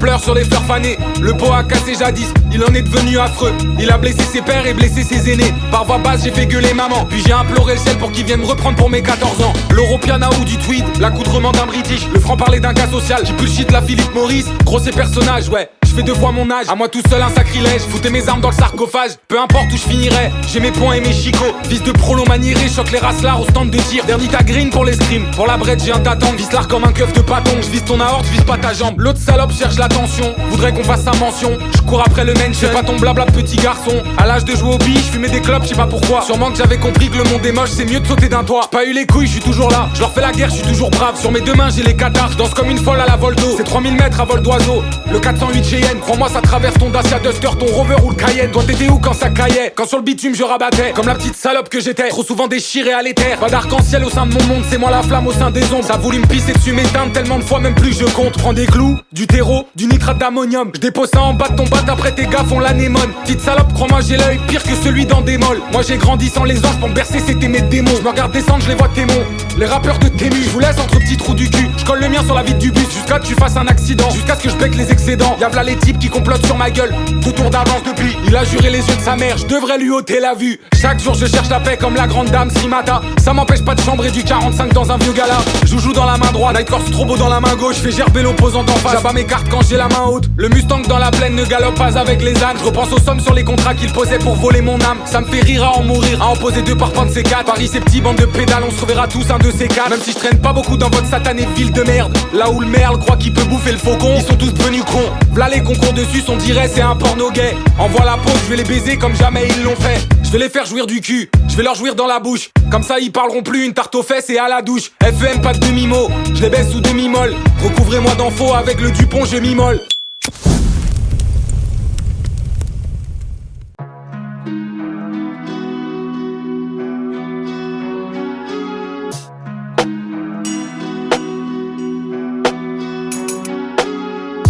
pleure sur les fleurs fanées. Le pot a cassé jadis, il en est devenu affreux. Il a blessé ses pères et blessé ses aînés. Par voix basse j'ai fait gueuler maman, puis j'ai imploré le ciel pour qu'il vienne me reprendre pour mes 14 ans. L'Europiana ou du tweed, l'accoutrement d'un British, le franc-parler d'un cas social qui bullshit la Philippe Maurice. Grossier personnage, ouais, je fais 2 fois mon âge. À moi tout seul un sacrilège, foutez mes armes dans le sarcophage. Peu importe où je finirai, j'ai mes poings et mes chicots. Fils de prolo maniéré, choque les racelards au stand de tir. Dernita green pour l'escrime, pour la brette j'ai un tâton. Vise l'art comme un keuf de pâton, je vise ton aorte, je vise pas ta jambe. L'autre salope cherche l'attention, voudrait qu'on fasse sa mention. Je cours après le mention, pas ton blabla de petit garçon. À l'âge de jouer au billes, je fumais des clopes, je sais pas pourquoi. Sûrement que j'avais compris que le monde est moche, c'est mieux de sauter d'un toit. J'ai pas eu les couilles, je suis toujours là, je leur fais la guerre, je suis toujours brave. Sur mes 2 mains j'ai les cathares, je danse comme une folle à la vol d'eau. C'est 3000 mètres à vol d'oiseau, le 408 Cheyenne. Crois-moi ça traverse ton Dacia Duster, ton Rover ou le Cayenne. Toi t'étais où quand ça caillait? Quand sur le bitume je rabattais, comme la petite salope que j'étais, trop souvent déchiré à l'éther. Pas d'arc-en-ciel au sein de mon monde, c'est moi la flamme au sein des ombres. Ça a voulu me pisser dessus, m'éteindre tellement de fois, même plus je compte. Prends des clous, du terreau, du nitrate d'ammonium. Je dépose ça en bas de ton bat, après tes gars font l'anémone. Petite salope, crois-moi j'ai l'œil pire que celui dans des molles. Moi j'ai grandi sans les anges pour me bercer, c'était mes démons. Je me regarde descendre, je les vois témoins. Les rappeurs de Tému, je vous laisse entre petits trous du cul. Je colle le mien sur la vitre du bus, jusqu'à que tu fasses un accident, jusqu'à ce que je bec les excédents. Y'a v'là les types qui complotent sur ma gueule, 2 tours d'avance depuis. Il a juré les yeux de sa mère, je devrais lui ôter la vue. Chaque jour je cherche la paix comme la grande dame Srimata. Ça m'empêche pas de chambrer du 45 dans un vieux gala. Joujou dans la main droite, Nightcore Strobo dans la main gauche. Fais gerber l'opposant d'en face, j'abats mes cartes quand j'ai la main haute. Le Mustang dans la plaine ne galope pas avec les ânes. Je repense aux sommes sur les contrats qu'il posait pour voler mon âme. Ça me fait rire à en mourir, à en poser 2 parpaings de ces 4. Paris c'est petit, bande de pédales, on se reverra tous un de ces 4. Même si je traîne pas beaucoup dans votre satanée ville de merde, là où le merle croit qu'il peut bouffer le faucon, ils sont tous devenus cons. V'là les concours dessus, on dirait c'est un porno gay. Envoie la pause, je vais les baiser comme jamais ils l'ont fait. Je vais les faire jouir du cul, je vais leur jouir dans la bouche. Comme ça ils parleront plus, une tarte aux fesses et à la douche. FEM pas de demi-mot, je les baisse sous demi-molle. Recouvrez-moi d'infos avec le Dupont, je m'immole.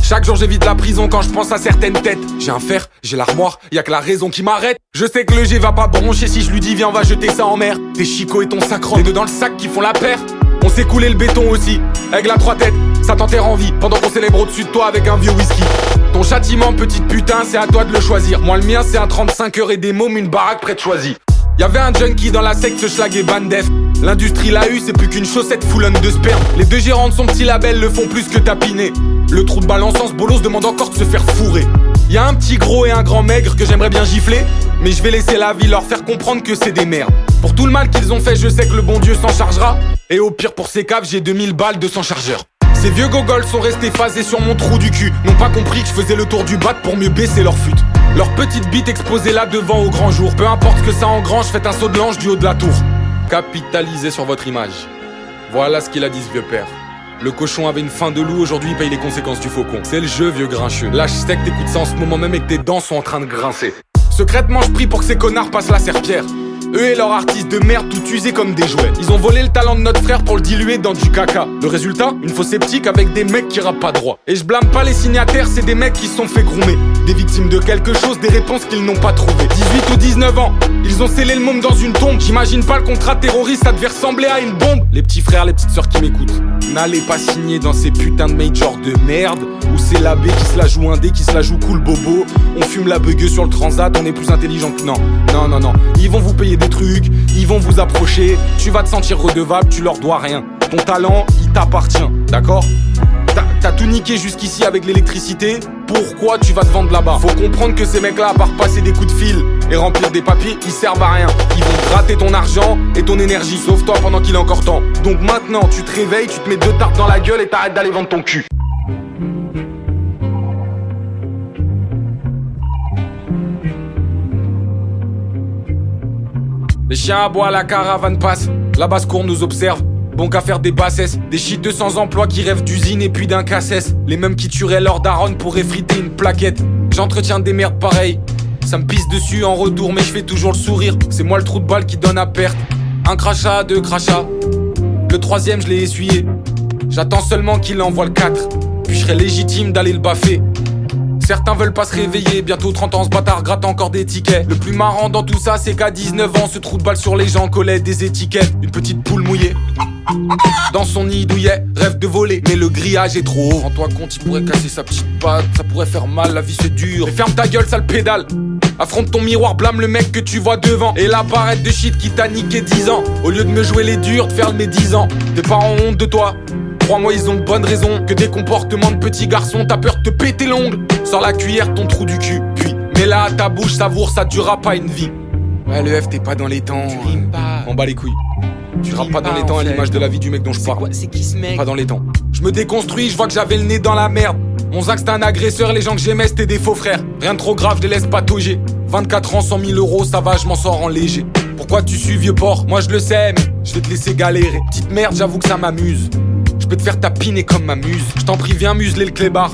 Chaque jour j'évite la prison quand je pense à certaines têtes. J'ai un fer, j'ai l'armoire, y'a que la raison qui m'arrête. Je sais que le G va pas broncher si je lui dis viens on va jeter ça en mer. Tes chicots et ton sacro, les 2 dans le sac qui font la paire. On s'est coulé le béton aussi, avec la 3 têtes, ça t'enterre en vie. Pendant qu'on célèbre au-dessus de toi avec un vieux whisky. Ton châtiment petite putain c'est à toi de le choisir. Moi le mien c'est un 35 heures et des mômes, une baraque près de Choisy. Y'avait un junkie dans la secte, ce schlag et bandef. L'industrie l'a eu, c'est plus qu'une chaussette foulonne de sperme. Les 2 gérants de son petit label le font plus que tapiner. Le trou de balançant, ce bolos demande encore de se faire fourrer. Y'a un petit gros et un grand maigre que j'aimerais bien gifler, mais je vais laisser la vie leur faire comprendre que c'est des merdes. Pour tout le mal qu'ils ont fait, je sais que le bon Dieu s'en chargera. Et au pire pour ces caves, j'ai 2000 balles de 100 chargeurs. Ces vieux gogoles sont restés phasés sur mon trou du cul. N'ont pas compris que je faisais le tour du bat pour mieux baisser leur fut. Leur petite bite exposée là devant au grand jour. Peu importe ce que ça engrange, faites un saut de l'ange du haut de la tour. Capitalisez sur votre image. Voilà ce qu'il a dit ce vieux père. Le cochon avait une faim de loup, aujourd'hui il paye les conséquences du faucon. C'est le jeu vieux grincheux. Lâche sec, t'écoutes ça en ce moment même et que tes dents sont en train de grincer. Secrètement je prie pour que ces connards passent la serpillère. Eux et leurs artistes de merde tout usés comme des jouets. Ils ont volé le talent de notre frère pour le diluer dans du caca. Le résultat, une fausse sceptique avec des mecs qui rappent pas droit. Et je blâme pas les signataires, c'est des mecs qui se sont fait groomer. Des victimes de quelque chose, des réponses qu'ils n'ont pas trouvées. 18 ou 19 ans, ils ont scellé le môme dans une tombe. J'imagine pas le contrat terroriste, ça devait ressembler à une bombe. Les petits frères, les petites sœurs qui m'écoutent, n'allez pas signer dans ces putains de majors de merde où c'est l'abbé qui se la joue indé, qui se la joue cool bobo. On fume la bugueux sur le transat, on est plus intelligent que non. Non, ils vont vous payer des trucs, ils vont vous approcher, tu vas te sentir redevable, tu leur dois rien. Ton talent, il t'appartient, d'accord? T'as tout niqué jusqu'ici avec l'électricité, pourquoi tu vas te vendre là-bas? Faut comprendre que ces mecs-là, à part passer des coups de fil et remplir des papiers, ils servent à rien. Ils vont gratter ton argent et ton énergie, sauf toi pendant qu'il est encore temps. Donc maintenant, tu te réveilles, tu te mets 2 tartes dans la gueule et t'arrêtes d'aller vendre ton cul. Les chiens aboient, la caravane passe, la basse-cour nous observe. Bon qu'à faire des bassesses, des chiteux sans emploi qui rêvent d'usine et puis d'un cassesse. Les mêmes qui tueraient leur daronne pour effriter une plaquette. J'entretiens des merdes pareilles, ça me pisse dessus en retour mais je fais toujours le sourire. C'est moi le trou de balle qui donne à perte. Un crachat, 2 crachats, le 3e je l'ai essuyé. J'attends seulement qu'il envoie le 4, puis je serai légitime d'aller le baffer. Certains veulent pas se réveiller, bientôt 30 ans, ce bâtard gratte encore des tickets. Le plus marrant dans tout ça, c'est qu'à 19 ans, ce trou de balle sur les gens collait des étiquettes. Une petite poule mouillée dans son nid douillet, rêve de voler, mais le grillage est trop haut. Rends-toi compte, il pourrait casser sa petite patte, ça pourrait faire mal, la vie c'est dur. Mais ferme ta gueule, sale pédale. Affronte ton miroir, blâme le mec que tu vois devant. Et la barrette de shit qui t'a niqué 10 ans. Au lieu de me jouer les durs, de faire le médisant. Tes parents ont honte de toi. Crois-moi, ils ont de bonnes raisons. Que des comportements de petits garçons, t'as peur de te péter l'ongle. Sors la cuillère, ton trou du cul. Puis, mets-la à ta bouche, savoure, ça durera pas une vie. Ouais, le F, t'es pas dans les temps. Tu rimes pas. On bat les couilles. Tu Tu rappes rimes pas dans pas, les temps en à fait. l'image de la vie du mec dont je C'est parle. quoi, c'est qui ce mec? Pas dans les temps. Je me déconstruis, je vois que j'avais le nez dans la merde. Mon Zach c'était un agresseur, les gens que j'aimais c'était des faux frères. Rien de trop grave, je les laisse patauger. 24 ans, 100 000 euros, ça va, je m'en sors en léger. Pourquoi tu suis vieux porc? Moi je le sais, mais je vais te laisser galérer. Petite merde, j'avoue que ça m'amuse. Je peux te faire tapiner comme ma muse. Je t'en prie, viens museler le clébard.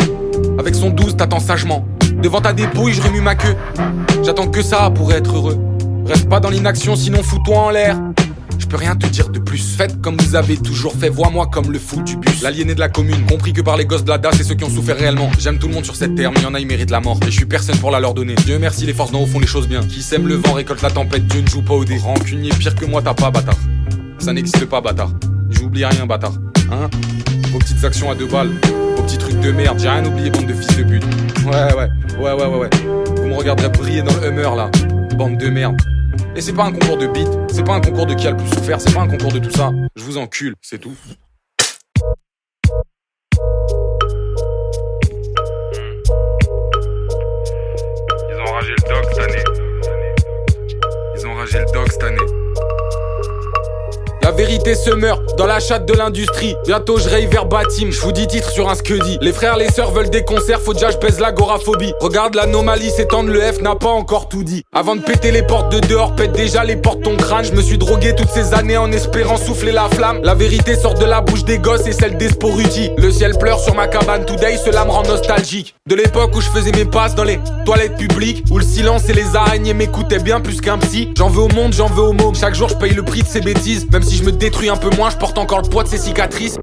Avec son 12, t'attends sagement. Devant ta dépouille, je remue ma queue. J'attends que ça pour être heureux. Reste pas dans l'inaction, sinon fous-toi en l'air. Je peux rien te dire de plus. Faites comme vous avez toujours fait, vois-moi comme le fou du bus. L'aliéné de la commune, compris que par les gosses de la DAS, c'est ceux qui ont souffert réellement. J'aime tout le monde sur cette terre, mais y'en a, ils méritent la mort. Et je suis personne pour la leur donner. Dieu merci, les forces d'en haut font les choses bien. Qui sème le vent récolte la tempête, Dieu ne joue pas au dé. Rancunier pire que moi, t'as pas, bâtard. Ça n'existe pas, bâtard. J'oublie rien, bâtard. Hein? Vos petites actions à 2 balles, vos petits trucs de merde, j'ai rien oublié, bande de fils de pute. Ouais. Vous me regarderez briller dans le Hummer là, bande de merde. Et c'est pas un concours de beat, c'est pas un concours de qui a le plus souffert, c'est pas un concours de tout ça. Je vous encule, c'est tout. Ils ont ragé le dog cette année. Ils ont ragé le dog cette année. La vérité se meurt dans la chatte de l'industrie. Bientôt je raye verbatim, je vous dis titre sur un scuddy. Les frères, les sœurs veulent des concerts, faut déjà je pèse l'agoraphobie. Regarde l'anomalie s'étendre, le F n'a pas encore tout dit. Avant de péter les portes de dehors, pète déjà les portes ton crâne. Je me suis drogué toutes ces années en espérant souffler la flamme. La vérité sort de la bouche des gosses et celle des sporuti. Le ciel pleure sur ma cabane today, cela me rend nostalgique. De l'époque où je faisais mes passes dans les toilettes publiques, où le silence et les araignées m'écoutaient bien plus qu'un psy. J'en veux au monde, j'en veux au môme. Chaque jour je paye le prix de ces bêtises. Même si je me détruis un peu moins, je porte encore le poids de ces cicatrices.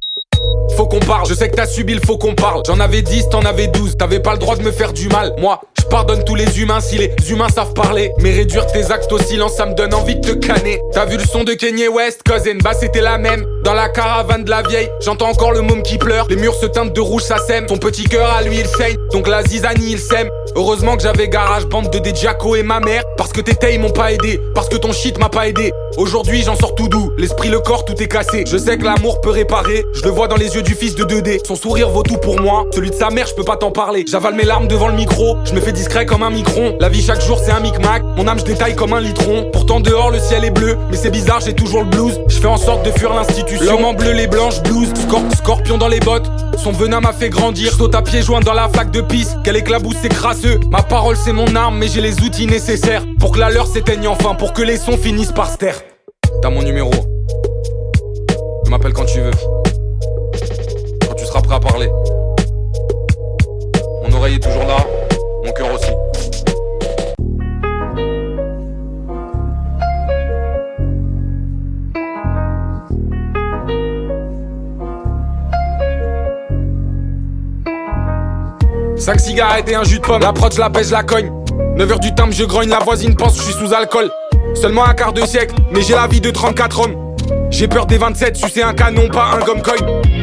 Faut qu'on parle, je sais que t'as subi le faut qu'on parle. J'en avais 10, t'en avais 12, t'avais pas le droit de me faire du mal. Moi, je pardonne tous les humains si les humains savent parler. Mais réduire tes actes au silence, ça me donne envie de te canner. T'as vu le son de Kanye West, cousin, bah c'était la même. Dans la caravane de la vieille, j'entends encore le môme qui pleure. Les murs se teintent de rouge, ça sème. Son petit cœur à lui il saigne, donc la zizanie il sème. Heureusement que j'avais garage bande de Jaco et ma mère. Parce que tes tailles m'ont pas aidé, parce que ton shit m'a pas aidé. Aujourd'hui j'en sors tout doux, l'esprit, le corps, tout est cassé. Je sais que l'amour peut réparer, je le vois dans les yeux du fils de 2D. Son sourire vaut tout pour moi, celui de sa mère je peux pas t'en parler. J'avale mes larmes devant le micro, je me fais discret comme un micron. La vie chaque jour c'est un micmac, mon âme je détaille comme un litron. Pourtant dehors le ciel est bleu, mais c'est bizarre j'ai toujours le blues. Je fais en sorte de fuir l'institution, l'homme en bleu, les blanches blues. Scorpion dans les bottes, son venin m'a fait grandir. Je saute à pieds joints dans la flaque de pisse, quel éclabousse c'est crasseux. Ma parole c'est mon arme, mais j'ai les outils nécessaires pour que la leur s'éteigne enfin, pour que les sons finissent par se taire. T'as mon numéro, tu m'appelles quand tu veux, quand tu seras prêt à parler. Mon oreille est toujours là, mon cœur aussi. Cinq cigarettes et un jus de pomme, la prod je la pèse, je la cogne. 9h du timbre, je grogne, la voisine pense que je suis sous alcool. Seulement un quart de siècle, mais j'ai la vie de 34 hommes. J'ai peur des 27, sucer un canon, pas un gomme coin.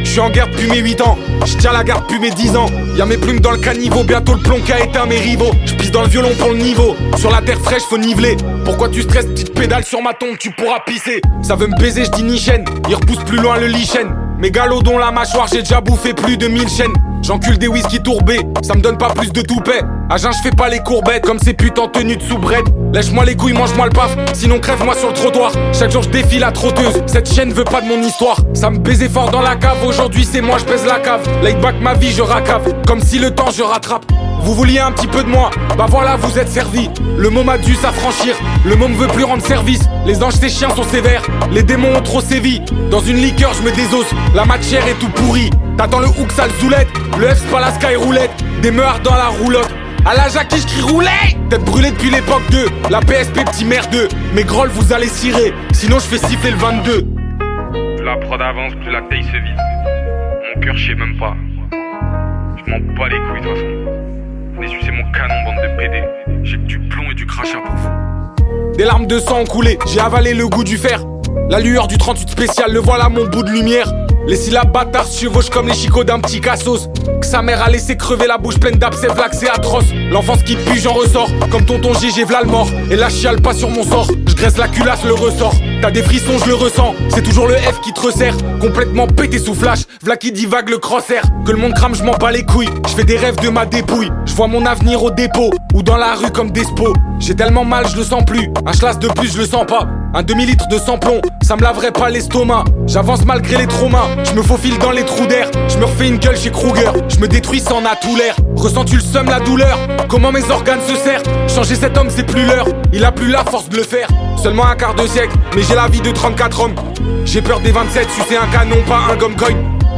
Je suis en guerre depuis mes 8 ans, je tiens la garde depuis mes 10 ans. Y'a mes plumes dans le caniveau, bientôt le plomb qui a éteint mes rivaux. Je pisse dans le violon pour le niveau, sur la terre fraîche faut niveler. Pourquoi tu stresses, petite pédale sur ma tombe, tu pourras pisser. Ça veut me baiser, je dis ni chaîne, il repousse plus loin le lichen. Mes galodons la mâchoire, j'ai déjà bouffé plus de 1000 chaînes. J'encule des whisky tourbés, ça me donne pas plus de toupet. À jeun je fais pas les courbettes, comme ces putes en tenue de soubrette. Lèche-moi les couilles, mange-moi le paf, sinon crève-moi sur le trottoir. Chaque jour je défie la trotteuse, cette chienne veut pas de mon histoire. Ça me baisait fort dans la cave, aujourd'hui c'est moi je pèse la cave. Laid back ma vie je racave, comme si le temps je rattrape. Vous vouliez un petit peu de moi, bah voilà vous êtes servis. Le môme a dû s'affranchir, le môme veut plus rendre service. Les anges ces chiens sont sévères, les démons ont trop sévi. Dans une liqueur je me désosse, la matière est tout pourrie. T'attends le hook sale zoulette, le F c'est pas la sky roulette. Des meurs dans la roulotte, à la Jackie je crie rouler. Tête brûlée depuis l'époque 2, la PSP petit merdeux. Mes grolles vous allez cirer, sinon je fais siffler le 22. Plus la prod avance, plus la taille se vide. Mon cœur je sais même pas. Je m'en bats les couilles de toute façon. venez sucer mon canon, bande de PD. J'ai que du plomb et du crachat pour vous. Des larmes de sang ont coulé, j'ai avalé le goût du fer. La lueur du 38 spécial, le voilà mon bout de lumière. Les syllabes bâtards se chevauchent comme les chicots d'un petit cassos. Que sa mère a laissé crever la bouche pleine d'abcès, v'là que c'est atroce. L'enfance qui pue, j'en ressors. Comme tonton GG, v'là le mort. Et la chiale pas sur mon sort. Je graisse la culasse, le ressort. T'as des frissons, je le ressens. C'est toujours le F qui te resserre. Complètement pété sous flash. V'là qui divague le crosshair. Que le monde crame, je m'en bats les couilles. Je fais des rêves de ma dépouille. Je vois mon avenir au dépôt. Ou dans la rue comme des spos. J'ai tellement mal, je le sens plus. Un chlasse de plus, je le sens pas. Un demi-litre de sans-plomb, ça me laverait pas l'estomac. J'avance malgré les traumas, je me faufile dans les trous d'air. Je me refais une gueule chez Kruger, je me détruis ça en a tout l'air. Ressens-tu le seum, la douleur? Comment mes organes se serrent? Changer cet homme c'est plus l'heure, il a plus la force de le faire. Seulement un quart de siècle, mais j'ai la vie de 34 hommes. J'ai peur des 27, sucer un canon, pas un gomme coin.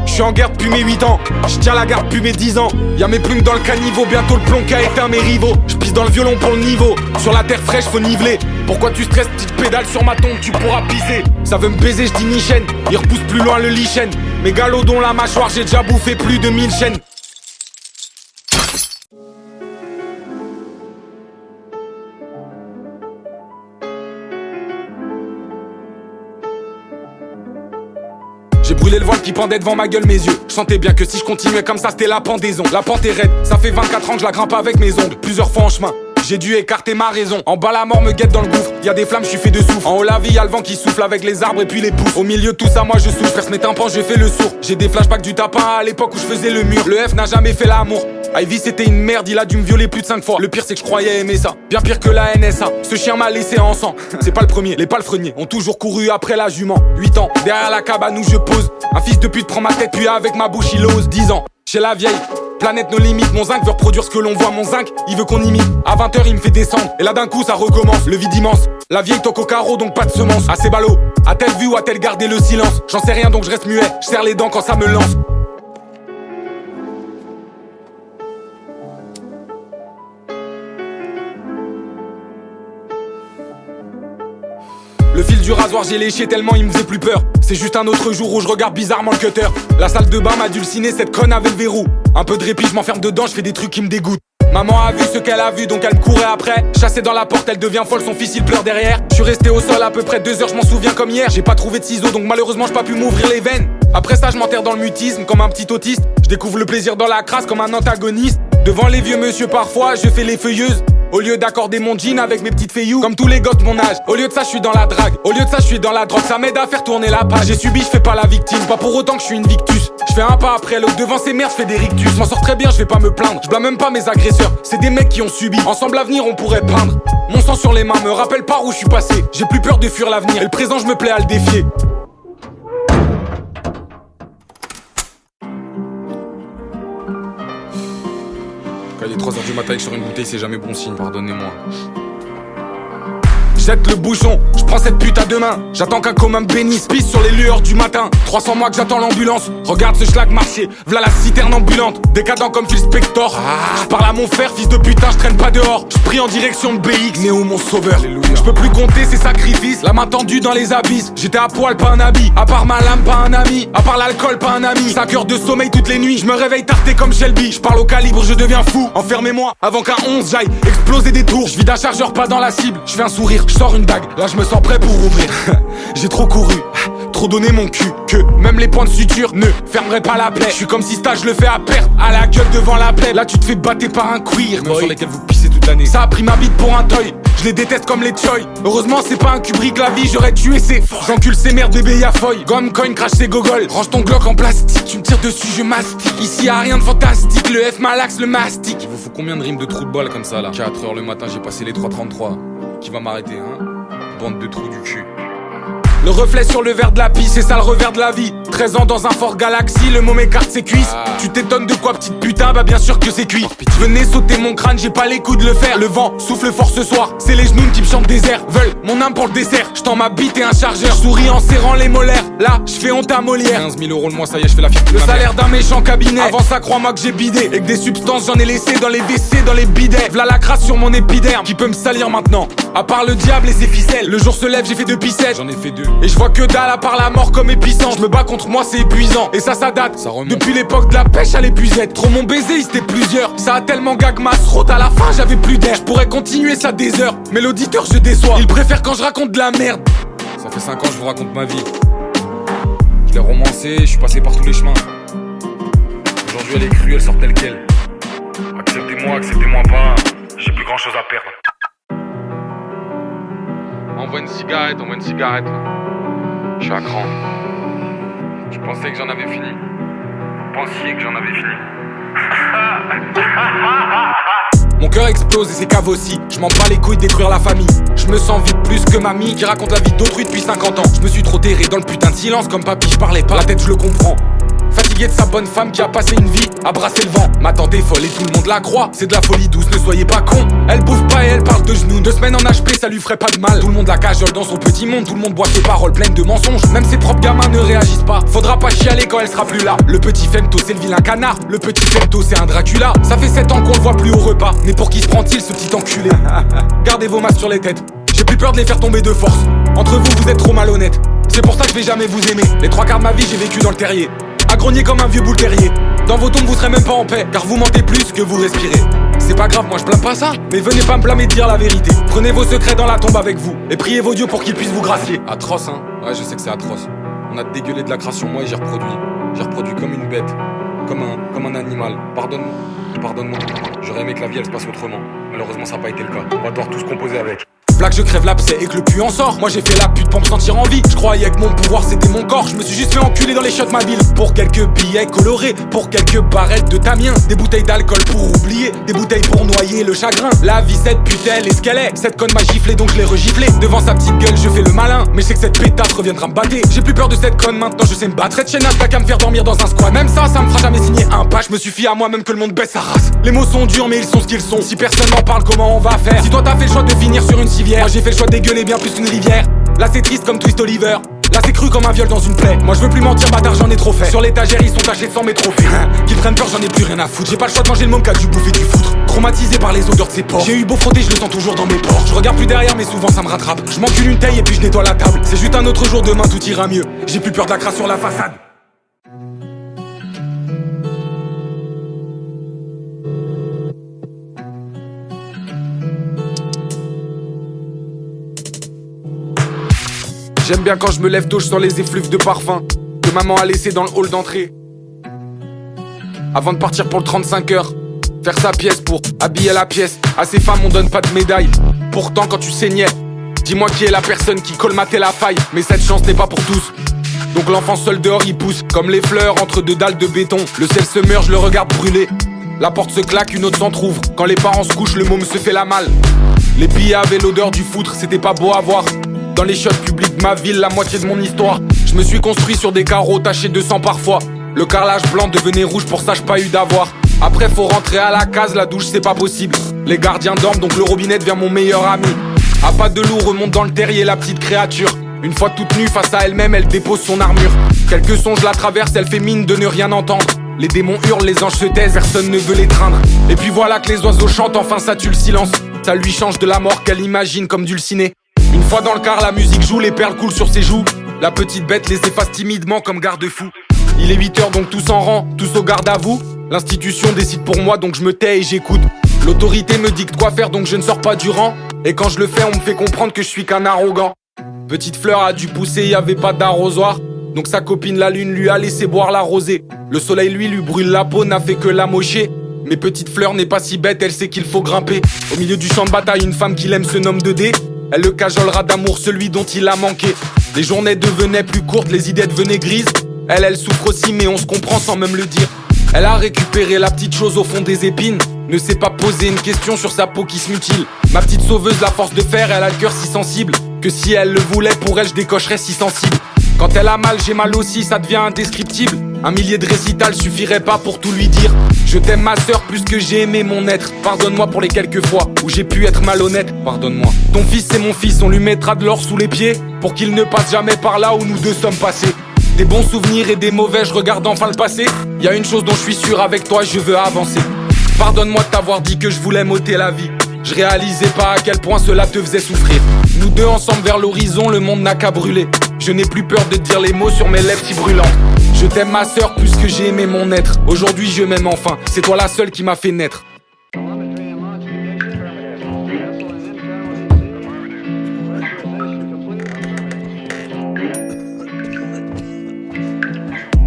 Je suis en guerre depuis mes 8 ans, je tiens la garde depuis mes 10 ans. Y'a mes plumes dans le caniveau, bientôt le plomb qui a éteint mes rivaux. Je pisse dans le violon pour le niveau, sur la terre fraîche faut niveler. Pourquoi tu stresses, petite pédale sur ma tombe, tu pourras pisser. Ça veut me baiser, je dis ni chaîne, il repousse plus loin le lichen. Mes galops dont la mâchoire, j'ai déjà bouffé plus de 1000 chaînes. J'ai brûlé le voile qui pendait devant ma gueule, mes yeux. Je sentais bien que si je continuais comme ça, c'était la pendaison. La pente est raide, ça fait 24 ans que je la grimpe avec mes ongles. Plusieurs fois en chemin, j'ai dû écarter ma raison. En bas la mort me guette dans le gouffre, y'a des flammes, je suis fait de soufre. En haut la vie, y'a le vent qui souffle avec les arbres et puis les pousses. Au milieu de tout ça, moi je souffle, perce mes tympans, je fais le sourd. J'ai des flashbacks du tapin à l'époque où je faisais le mur. Le F n'a jamais fait l'amour. Ivy c'était une merde, il a dû me violer plus de 5 fois. Le pire c'est que je croyais aimer ça, bien pire que la NSA. Ce chien m'a laissé en sang, c'est pas le premier. Les palefreniers ont toujours couru après la jument. 8 ans, derrière la cabane où je pose. Un fils de pute prend ma tête puis avec ma bouche il ose. 10 ans, chez la vieille, planète nos limites. Mon zinc veut reproduire ce que l'on voit. Mon zinc, il veut qu'on imite. À 20h il me fait descendre, et là d'un coup ça recommence. Le vide immense, la vieille toque au carreau donc pas de semences. Assez ballot, a-t-elle vu ou a-t-elle gardé le silence? J'en sais rien donc je reste muet, je serre les dents quand ça me lance. Le fil du rasoir j'ai léché tellement il me faisait plus peur. C'est juste un autre jour où je regarde bizarrement le cutter. La salle de bain m'a dulciné, cette conne avait le verrou. Un peu de répit, je m'enferme dedans, je fais des trucs qui me dégoûtent. Maman a vu ce qu'elle a vu donc elle me courait après. Chassée dans la porte, elle devient folle, son fils il pleure derrière. Je suis resté au sol à peu près 2 heures, je m'en souviens comme hier. J'ai pas trouvé de ciseaux donc malheureusement j'ai pas pu m'ouvrir les veines. Après ça je m'enterre dans le mutisme comme un petit autiste. Je découvre le plaisir dans la crasse comme un antagoniste. Devant les vieux monsieur parfois je fais les feuilleuses. Au lieu d'accorder mon jean avec mes petites feiilloux, comme tous les gosses de mon âge. Au lieu de ça je suis dans la drague, au lieu de ça je suis dans la drogue. Ça m'aide à faire tourner la page. J'ai subi, je fais pas la victime, pas pour autant que je suis une victus. Je fais un pas après l'autre, devant ces merdes je fais des rictus. Je m'en sors très bien, je vais pas me plaindre. Je blâme même pas mes agresseurs, c'est des mecs qui ont subi. Ensemble l'avenir on pourrait peindre. Mon sang sur les mains me rappelle pas où je suis passé. J'ai plus peur de fuir l'avenir, et le présent je me plais à le défier. Quand il est 3h du matin et que sur une bouteille c'est jamais bon signe, pardonnez-moi. Jette le bouchon, je prends cette pute à 2 mains. J'attends qu'un commun me bénisse, pisse sur les lueurs du matin. 300 mois que j'attends l'ambulance. Regarde ce schlag marcher, v'là la citerne ambulante. Décadent comme Phil Spector. Je parle à mon frère, fils de putain, je traîne pas dehors. Je prie en direction de BX, Néo mon sauveur. Je peux plus compter ces sacrifices, la main tendue dans les abysses. J'étais à poil, pas un habit. À part ma lame, pas un ami. À part l'alcool, pas un ami. 5 heures de sommeil toutes les nuits. Je me réveille tarté comme Shelby. Je parle au calibre, je deviens fou. Enfermez-moi avant qu'un 11 j'aille exploser des tours. Je vide un chargeur, pas dans la cible. Je fais un sourire, je sors une dague. Là je me sens prêt pour ouvrir. J'ai trop couru, trop donné mon cul, que même les points de suture ne fermeraient pas la plaie. Je suis comme si stage je le fais à perte, à la gueule devant la plaie. Là tu te fais battre par un queer, même sur lesquels vous pissez toute l'année. Ça a pris ma bite pour un toy, je les déteste comme les choy. Heureusement c'est pas un Kubrick la vie, j'aurais tué ces. J'encule ces merdes bébé y'a foy. Gomme coin, crache ses gogoles. Range ton Glock en plastique, tu me tires dessus je mastique. Ici y'a rien de fantastique, le F malaxe le mastic. Il vous faut combien de rimes de trous de balle comme ça là? 4h le matin j'ai passé les 3:33. Qui va m'arrêter hein? Bande de trous du cul. Le reflet sur le verre de la pisse, c'est ça le revers de la vie. 13 ans dans un fort Galaxy, le mot m'écarte ses cuisses. Tu t'étonnes de quoi petite putain, bah bien sûr que c'est cuit. Venez sauter mon crâne, j'ai pas les coups de le faire. Le vent souffle fort ce soir, c'est les genoux qui me chantent des airs. Veulent mon âme pour le dessert, j'tends ma bite et un chargeur. Souris en serrant les molaires, là j'fais honte à Molière. 15 000 € le mois, ça y est, j'fais la fierté. Le salaire d'un méchant cabinet, avant ça crois-moi que j'ai bidé. Et que des substances j'en ai laissé dans les WC, dans les bidets. V'là la crasse sur mon épiderme, qui peut me salir maintenant. À part le diable et ses ficelles, le jour se lève, j'ai fait 2 pissettes. J'en ai fait 2. Et je vois que dalle à part la mort comme épicent. Je me bats contre contre moi c'est épuisant. Et ça date, ça remonte depuis l'époque de la pêche à l'épuisette. Trop mon baiser, il c'était plusieurs. Ça a tellement gag ma throat, à la fin j'avais plus d'air. Je pourrais continuer ça des heures, mais l'auditeur je déçois. Il préfère quand je raconte de la merde. Ça fait 5 ans que je vous raconte ma vie. Je l'ai romancée, je suis passé par tous les chemins. Aujourd'hui elle est crue, elle sort telle quelle. Acceptez-moi pas, j'ai plus grand chose à perdre. Envoie une cigarette là. Je suis à cran. Je pensais que j'en avais fini. Vous pensiez que j'en avais fini? Mon cœur explose et c'est cave aussi. Je m'en bats les couilles de détruire la famille. Je me sens vite plus que mamie qui raconte la vie d'autrui depuis 50 ans. Je me suis trop terré dans le putain de silence. Comme papy je parlais pas, la tête je le comprends. Fatigué de sa bonne femme qui a passé une vie à brasser le vent. Ma tante est folle et tout le monde la croit. C'est de la folie douce, ne soyez pas con. Elle bouffe pas et elle parle de genoux. 2 semaines en HP, ça lui ferait pas de mal. Tout le monde la cajole dans son petit monde. Tout le monde boit ses paroles pleines de mensonges. Même ses propres gamins ne réagissent pas. Faudra pas chialer quand elle sera plus là. Le petit femto c'est le vilain canard. Le petit femto c'est un Dracula. Ça fait 7 ans qu'on le voit plus au repas. Mais pour qui se prend-il ce petit enculé? Gardez vos masques sur les têtes. J'ai plus peur de les faire tomber de force. Entre vous, vous êtes trop malhonnêtes. C'est pour ça que je vais jamais vous aimer. Les 3/4 de ma vie, j'ai vécu dans le terrier. À grogner comme un vieux boule terrier. Dans vos tombes vous serez même pas en paix, car vous mentez plus que vous respirez. C'est pas grave, moi je blâme pas ça, mais venez pas me blâmer de dire la vérité. Prenez vos secrets dans la tombe avec vous, et priez vos dieux pour qu'ils puissent vous gracier. Atroce hein, ouais je sais que c'est atroce. On a dégueulé de la grâce sur moi et j'ai reproduit comme une bête, comme un animal. Pardonne-moi, j'aurais aimé que la vie elle se passe autrement. Malheureusement ça n'a pas été le cas, on va devoir tous composer avec. Là que je crève l'abcès et que le pu en sort. Moi j'ai fait la pute pour me sentir en vie. Je croyais que mon pouvoir c'était mon corps. Je me suis juste fait enculer dans les shots de ma ville. Pour quelques billets colorés, pour quelques barrettes de tamien. Des bouteilles d'alcool pour oublier, des bouteilles pour noyer le chagrin. La vie cette pute elle est ce qu'elle est. Cette conne m'a giflé donc je l'ai regiflé. Devant sa petite gueule je fais le malin, mais je sais que cette pétasse reviendra me battre. J'ai plus peur de cette conne maintenant, je sais me battre. Cette chaîne n'a qu'à me faire dormir dans un squat. Même ça me fera jamais signer un pas. Je me suis fié à moi-même que le monde baisse sa race. Les mots sont durs mais ils sont ce qu'ils sont. Si personne n'en parle comment on va faire? Si toi t'as fait le choix de finir sur une civière, moi j'ai fait le choix de dégueuler bien plus qu'une rivière. Là c'est triste comme Twist Oliver. Là c'est cru comme un viol dans une plaie. Moi je veux plus mentir bâtard, j'en ai trop fait. Sur l'étagère ils sont tachés de sang mes trophées. Qu'ils prennent peur, j'en ai plus rien à foutre. J'ai pas le choix de manger le môme qu'a dû bouffer du foutre. Traumatisé par les odeurs de ses porcs. J'ai eu beau frotter, je le sens toujours dans mes pores. Je regarde plus derrière mais souvent ça me rattrape. Je m'encule une taille et puis je nettoie la table. C'est juste un autre jour, demain tout ira mieux. J'ai plus peur de la crasse sur la façade. J'aime bien quand je me lève tôt, je sens les effluves de parfum que maman a laissé dans le hall d'entrée. Avant de partir pour le 35 heures, faire sa pièce pour habiller la pièce. À ces femmes on donne pas de médaille. Pourtant quand tu saignais, dis-moi qui est la personne qui colmatait la faille. Mais cette chance n'est pas pour tous. Donc l'enfant seul dehors il pousse comme les fleurs entre 2 dalles de béton. Le sel se meurt, je le regarde brûler. La porte se claque, une autre s'entrouvre. Quand les parents se couchent, le môme se fait la malle. Les billets avaient l'odeur du foutre, c'était pas beau à voir. Dans les shots publics, ma ville, la moitié de mon histoire. Je me suis construit sur des carreaux tachés de sang parfois. Le carrelage blanc devenait rouge, pour ça j'ai pas eu d'avoir. Après faut rentrer à la case, la douche c'est pas possible. Les gardiens dorment donc le robinet devient mon meilleur ami. À pas de loup remonte dans le terrier la petite créature. Une fois toute nue face à elle-même, elle dépose son armure. Quelques songes la traversent, elle fait mine de ne rien entendre. Les démons hurlent, les anges se taisent, personne ne veut l'étreindre. Et puis voilà que les oiseaux chantent, enfin ça tue le silence. Ça lui change de la mort qu'elle imagine comme dulcinée. Une fois dans le car, la musique joue, les perles coulent sur ses joues. La petite bête les efface timidement comme garde-fou. Il est 8h donc tous en rang, tous au garde à vous. L'institution décide pour moi donc je me tais et j'écoute. L'autorité me dicte quoi faire donc je ne sors pas du rang. Et quand je le fais on me fait comprendre que je suis qu'un arrogant. Petite fleur a dû pousser, y avait pas d'arrosoir. Donc sa copine la lune lui a laissé boire la rosée. Le soleil lui brûle la peau, n'a fait que l'amocher. Mais petite fleur n'est pas si bête, elle sait qu'il faut grimper. Au milieu du champ de bataille, une femme qu'il aime se nomme 2D. Elle le cajolera d'amour, celui dont il a manqué. Les journées devenaient plus courtes, les idées devenaient grises. Elle souffre aussi mais on se comprend sans même le dire. Elle a récupéré la petite chose au fond des épines. Ne sait pas poser une question sur sa peau qui se mutile. Ma petite sauveuse, la force de fer, elle a le cœur si sensible que si elle le voulait, pour elle je décocherais si sensible. Quand elle a mal, j'ai mal aussi, ça devient indescriptible. 1 millier de récitals suffirait pas pour tout lui dire. Je t'aime ma sœur plus que j'ai aimé mon être. Pardonne-moi pour les quelques fois où j'ai pu être malhonnête. Pardonne-moi. Ton fils c'est mon fils, on lui mettra de l'or sous les pieds pour qu'il ne passe jamais par là où nous deux sommes passés. Des bons souvenirs et des mauvais, je regarde enfin le passé. Y a une chose dont je suis sûr, avec toi je veux avancer. Pardonne-moi de t'avoir dit que je voulais m'ôter la vie. Je réalisais pas à quel point cela te faisait souffrir. Nous deux ensemble vers l'horizon, le monde n'a qu'à brûler. Je n'ai plus peur de dire les mots sur mes lèvres si brûlantes. Je t'aime ma sœur plus que j'ai aimé mon être. Aujourd'hui je m'aime enfin, c'est toi la seule qui m'a fait naître.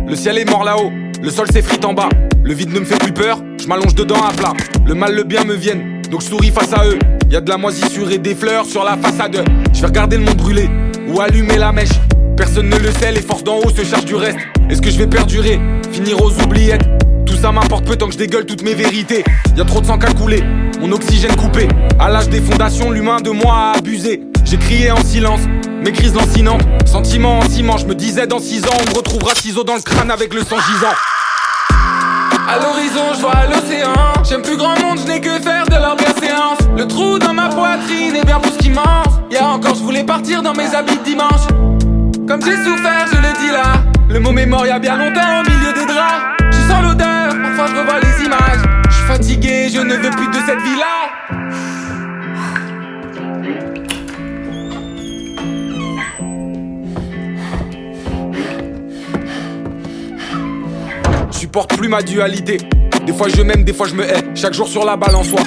Le ciel est mort là-haut, le sol s'effrite en bas. Le vide ne me fait plus peur, je m'allonge dedans à plat. Le mal, le bien me viennent, donc je souris face à eux. Y'a de la moisissure et des fleurs sur la façade. Je vais regarder le monde brûler ou allumer la mèche. Personne ne le sait, les forces d'en haut se chargent du reste. Est-ce que je vais perdurer, finir aux oubliettes? Tout ça m'importe peu tant que je dégueule toutes mes vérités. Y'a trop de sang qu'à couler, mon oxygène coupé. À l'âge des fondations, l'humain de moi a abusé. J'ai crié en silence, mes crises lancinantes. Sentiments en ciment, je me disais dans 6 ans on me retrouvera ciseaux dans le crâne avec le sang gisant. À l'horizon, je vois l'océan. J'aime plus grand monde, je n'ai que faire de leur bienséance. Le trou dans ma poitrine est bien plus qu'immense. Hier encore, je voulais partir dans mes habits de dimanche. Comme j'ai souffert, je le dis là. Le mot m'est mort il y a bien longtemps au milieu des draps. Je sens l'odeur, parfois je revois les images. Je suis fatigué, je ne veux plus de cette vie-là. Je supporte plus ma dualité. Des fois je m'aime, des fois je me hais. Chaque jour sur la balançoire.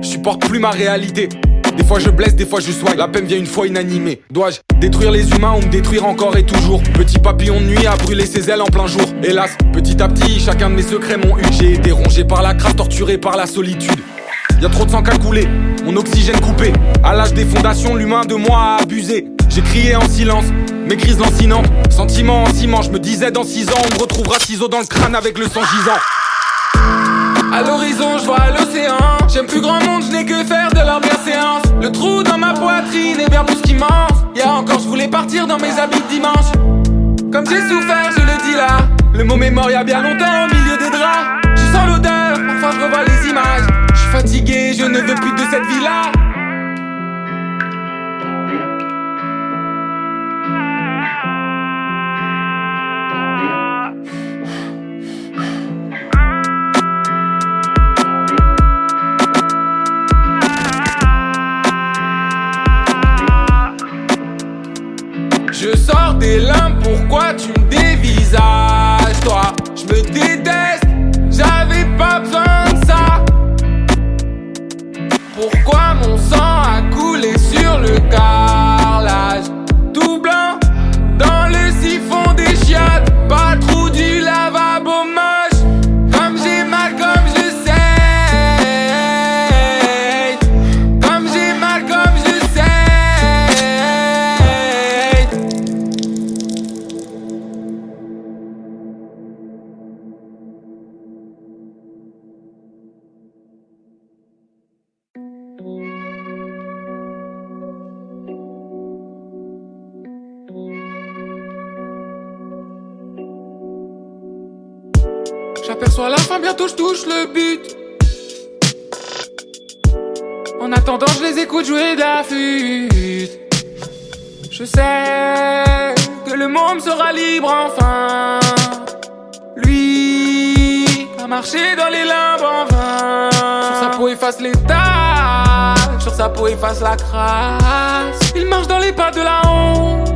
Je supporte plus ma réalité. Des fois je blesse, des fois je soigne. La peine vient une fois inanimée. Dois-je détruire les humains ou me détruire encore et toujours? Petit papillon de nuit a brûlé ses ailes en plein jour. Hélas, petit à petit, chacun de mes secrets m'ont eu. J'ai été rongé par la crasse, torturé par la solitude. Y'a trop de sang qu'à couler, mon oxygène coupé. À l'âge des fondations, l'humain de moi a abusé. J'ai crié en silence, mes crises lancinantes. Sentiments en ciment, je me disais dans 6 ans on me retrouvera ciseaux dans le crâne avec le sang gisant. À l'horizon, je vois l'océan. J'aime plus grand monde, je n'ai que faire de leur bienséance. Le trou dans ma poitrine est bien plus qu'immense. Hier encore, je voulais partir dans mes habits de dimanche. Comme j'ai souffert, je le dis là. Le mot m'est mort il y a bien longtemps au milieu des draps. Je sens l'odeur, parfois je revois les images. Je suis fatigué, je ne veux plus de cette vie-là. Je sors des limbes, pourquoi tu me dévisages, toi? Je me déteste, j'avais pas besoin de ça. Pourquoi mon sang a coulé sur le carrelage? Tout blanc, dans le siphon des chiottes. Pas trop du lavabo moche. Comme j'ai mal, comme je sais. Comme j'ai mal, comme je sais. J'aperçois la fin, bientôt je touche le but. En attendant, je les écoute jouer de la flûte. Je sais que le monde sera libre enfin. Lui a marché dans les limbes en vain. Sur sa peau efface les taches, sur sa peau efface la crasse. Il marche dans les pas de la honte,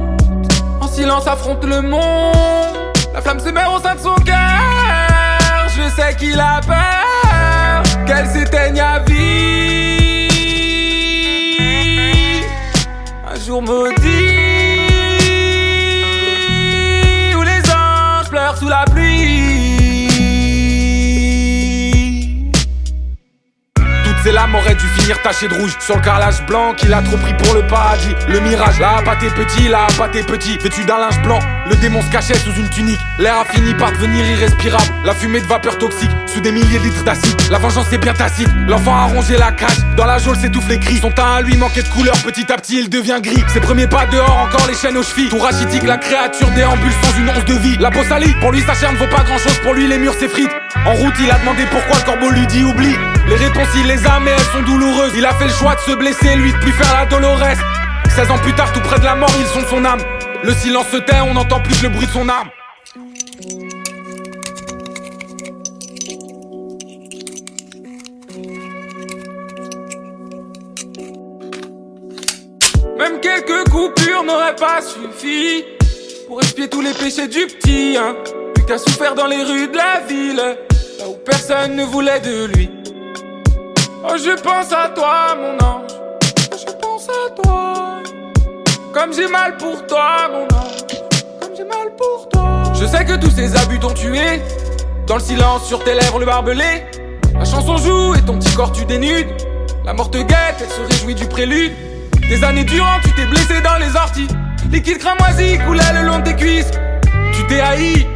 en silence affronte le monde. La flamme se meurt au sein de son cœur. Je sais qu'il a peur qu'elle s'éteigne à vie. Un jour maudit où les anges pleurent sous la pluie. Toutes ces lames auraient dû finir tachées de rouge sur le carrelage blanc qu'il a trop pris pour le paradis. Le mirage, là pas tes petits, là pas tes petits. Vêtu d'un linge blanc, le démon se cachait sous une tunique. L'air a fini par devenir irrespirable. La fumée de vapeur toxique sous des milliers de litres d'acide. La vengeance est bien tacite, l'enfant a rongé la cage. Dans la geôle s'étouffent les cris. Son teint à lui manquait de couleur, petit à petit il devient gris. Ses premiers pas dehors, encore les chaînes aux chevilles. Tout rachitique, la créature déambule sans une once de vie. La peau salie, pour lui sa chair ne vaut pas grand chose. Pour lui les murs s'effritent. En route il a demandé pourquoi, le corbeau lui dit oublie. Les réponses il les a mais elles sont douloureuses. Il a fait le choix de se blesser, lui de plus faire la Dolores. 16 ans plus tard, tout près de la mort, ils sont son âme. Le silence se tait, on n'entend plus que le bruit de son arme. Même quelques coupures n'auraient pas suffi. pour expier tous les péchés du petit, hein. Lui qui a souffert dans les rues de la ville, là où personne ne voulait de lui. Oh, je pense à toi, mon ange. Je pense à toi. Comme j'ai mal pour toi, mon ange. Comme j'ai mal pour toi. Je sais que tous ces abus t'ont tué. Dans le silence sur tes lèvres le barbelé. La chanson joue et ton petit corps tu dénudes. La mort te guette, elle se réjouit du prélude. Des années durant tu t'es blessé dans les orties. Liquide cramoisi coulait le long de tes cuisses. Tu t'es haï,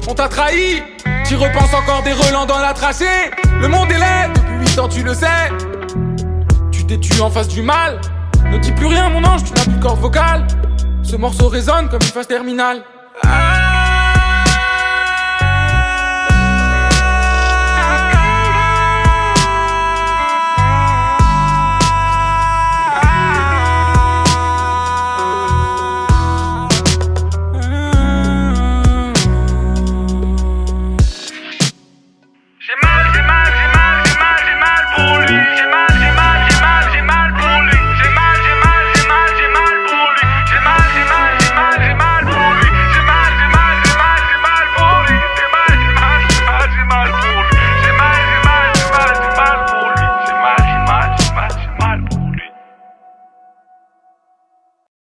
on t'a trahi. T'y repenses encore des relents dans la trachée. Le monde est laid, depuis 8 ans tu le sais. Tu t'es tué en face du mal. Ne dis plus rien mon ange, tu n'as plus de corde vocale. Ce morceau résonne comme une phase terminale. Ah.